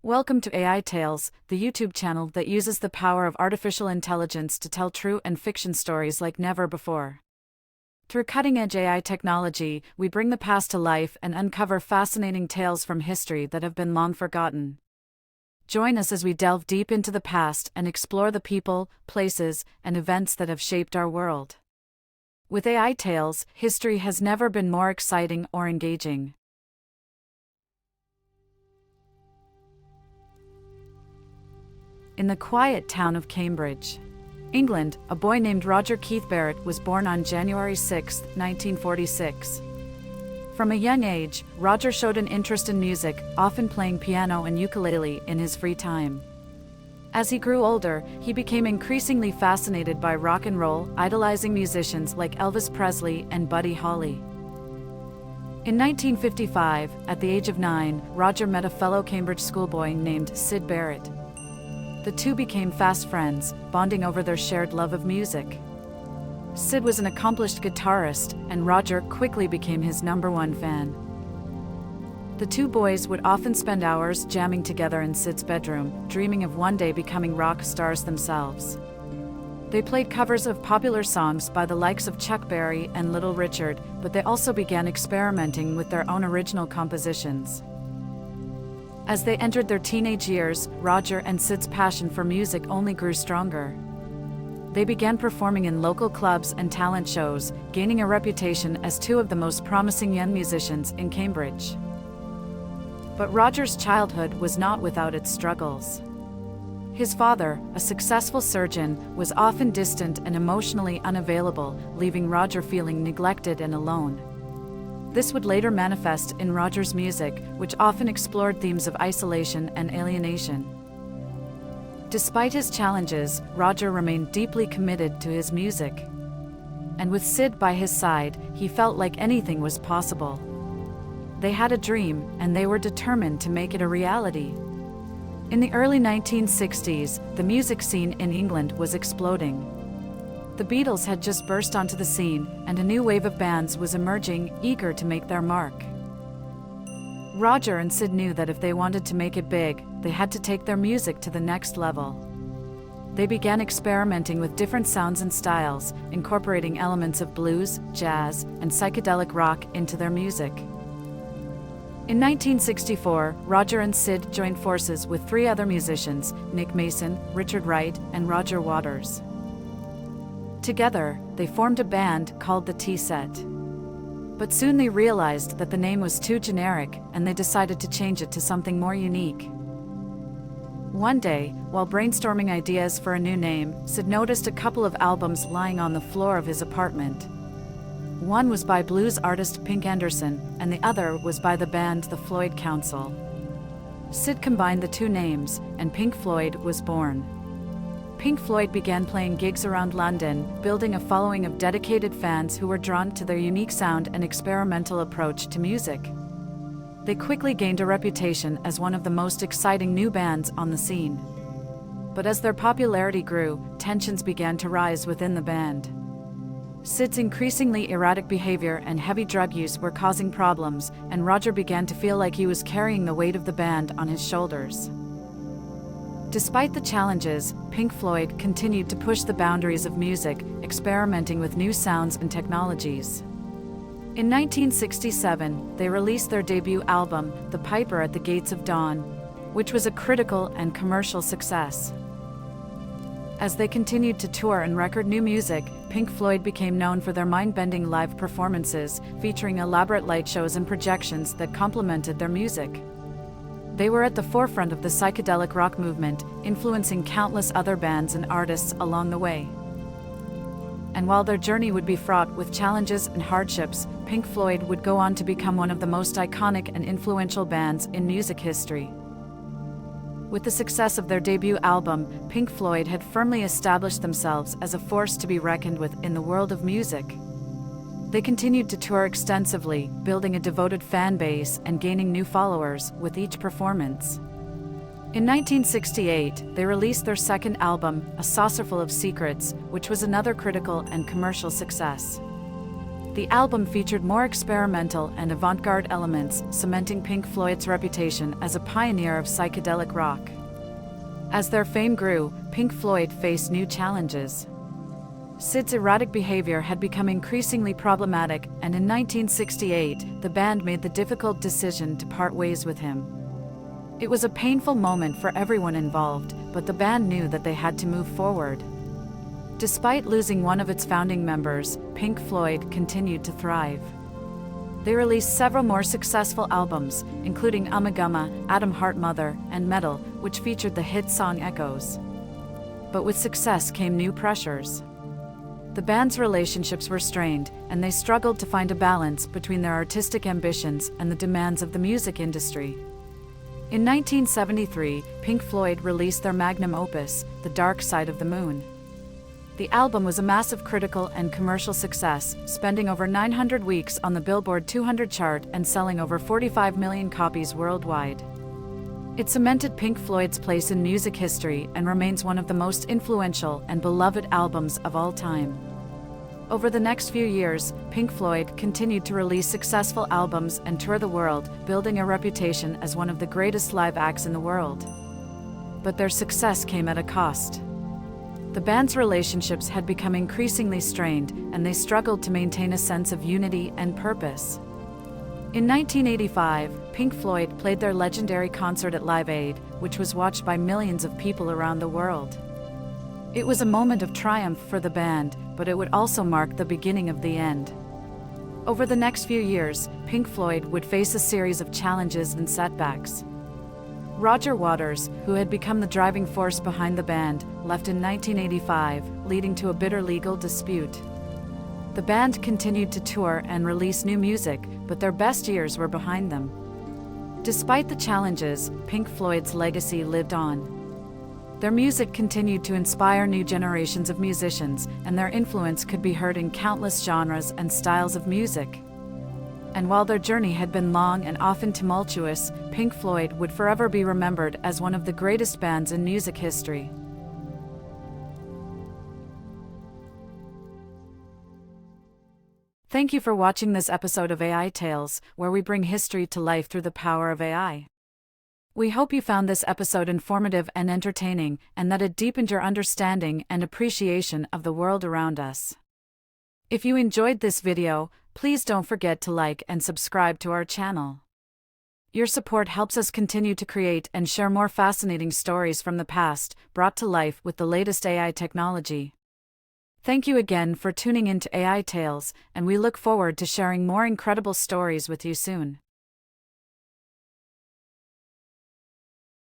Welcome to AiTales, the YouTube channel that uses the power of artificial intelligence to tell true and fiction stories like never before. Through cutting-edge AI technology, we bring the past to life and uncover fascinating tales from history that have been long forgotten. Join us as we delve deep into the past and explore the people, places, and events that have shaped our world. With AiTales, history has never been more exciting or engaging. In the quiet town of Cambridge, England, a boy named Roger Keith Barrett was born on January 6, 1946. From a young age, Roger showed an interest in music, often playing piano and ukulele in his free time. As he grew older, he became increasingly fascinated by rock and roll, idolizing musicians like Elvis Presley and Buddy Holly. In 1955, at the age of 9, Roger met a fellow Cambridge schoolboy named Sid Barrett. The two became fast friends, bonding over their shared love of music. Sid was an accomplished guitarist, and Roger quickly became his #1 fan. The two boys would often spend hours jamming together in Sid's bedroom, dreaming of one day becoming rock stars themselves. They played covers of popular songs by the likes of Chuck Berry and Little Richard, but they also began experimenting with their own original compositions. As they entered their teenage years, Roger and Sid's passion for music only grew stronger. They began performing in local clubs and talent shows, gaining a reputation as two of the most promising young musicians in Cambridge. But Roger's childhood was not without its struggles. His father, a successful surgeon, was often distant and emotionally unavailable, leaving Roger feeling neglected and alone. This would later manifest in Roger's music, which often explored themes of isolation and alienation. Despite his challenges, Roger remained deeply committed to his music. And with Sid by his side, he felt like anything was possible. They had a dream, and they were determined to make it a reality. In the early 1960s, the music scene in England was exploding. The Beatles had just burst onto the scene, and a new wave of bands was emerging, eager to make their mark. Roger and Sid knew that if they wanted to make it big, they had to take their music to the next level. They began experimenting with different sounds and styles, incorporating elements of blues, jazz, and psychedelic rock into their music. In 1964, Roger and Sid joined forces with 3 other musicians, Nick Mason, Richard Wright, and Roger Waters. Together, they formed a band called the T-Set. But soon they realized that the name was too generic, and they decided to change it to something more unique. One day, while brainstorming ideas for a new name, Sid noticed a couple of albums lying on the floor of his apartment. One was by blues artist Pink Anderson, and the other was by the band the Floyd Council. Sid combined the 2 names, and Pink Floyd was born. Pink Floyd began playing gigs around London, building a following of dedicated fans who were drawn to their unique sound and experimental approach to music. They quickly gained a reputation as one of the most exciting new bands on the scene. But as their popularity grew, tensions began to rise within the band. Sid's increasingly erratic behavior and heavy drug use were causing problems, and Roger began to feel like he was carrying the weight of the band on his shoulders. Despite the challenges, Pink Floyd continued to push the boundaries of music, experimenting with new sounds and technologies. In 1967, they released their debut album, The Piper at the Gates of Dawn, which was a critical and commercial success. As they continued to tour and record new music, Pink Floyd became known for their mind-bending live performances, featuring elaborate light shows and projections that complemented their music. They were at the forefront of the psychedelic rock movement, influencing countless other bands and artists along the way. And while their journey would be fraught with challenges and hardships, Pink Floyd would go on to become one of the most iconic and influential bands in music history. With the success of their debut album, Pink Floyd had firmly established themselves as a force to be reckoned with in the world of music. They continued to tour extensively, building a devoted fan base and gaining new followers with each performance. In 1968, they released their second album, A Saucerful of Secrets, which was another critical and commercial success. The album featured more experimental and avant-garde elements, cementing Pink Floyd's reputation as a pioneer of psychedelic rock. As their fame grew, Pink Floyd faced new challenges. Sid's erratic behavior had become increasingly problematic, and in 1968, the band made the difficult decision to part ways with him. It was a painful moment for everyone involved, but the band knew that they had to move forward. Despite losing one of its founding members, Pink Floyd continued to thrive. They released several more successful albums, including Ummagumma, Atom Heart Mother, and Metal, which featured the hit song Echoes. But with success came new pressures. The band's relationships were strained, and they struggled to find a balance between their artistic ambitions and the demands of the music industry. In 1973, Pink Floyd released their magnum opus, The Dark Side of the Moon. The album was a massive critical and commercial success, spending over 900 weeks on the Billboard 200 chart and selling over 45 million copies worldwide. It cemented Pink Floyd's place in music history and remains one of the most influential and beloved albums of all time. Over the next few years, Pink Floyd continued to release successful albums and tour the world, building a reputation as one of the greatest live acts in the world. But their success came at a cost. The band's relationships had become increasingly strained, and they struggled to maintain a sense of unity and purpose. In 1985, Pink Floyd played their legendary concert at Live Aid, which was watched by millions of people around the world. It was a moment of triumph for the band, but it would also mark the beginning of the end. Over the next few years, Pink Floyd would face a series of challenges and setbacks. Roger Waters, who had become the driving force behind the band, left in 1985, leading to a bitter legal dispute. The band continued to tour and release new music, but their best years were behind them. Despite the challenges, Pink Floyd's legacy lived on. Their music continued to inspire new generations of musicians, and their influence could be heard in countless genres and styles of music. And while their journey had been long and often tumultuous, Pink Floyd would forever be remembered as one of the greatest bands in music history. Thank you for watching this episode of AiTales, where we bring history to life through the power of AI. We hope you found this episode informative and entertaining, and that it deepened your understanding and appreciation of the world around us. If you enjoyed this video, please don't forget to like and subscribe to our channel. Your support helps us continue to create and share more fascinating stories from the past, brought to life with the latest AI technology. Thank you again for tuning into AI Tales, and we look forward to sharing more incredible stories with you soon.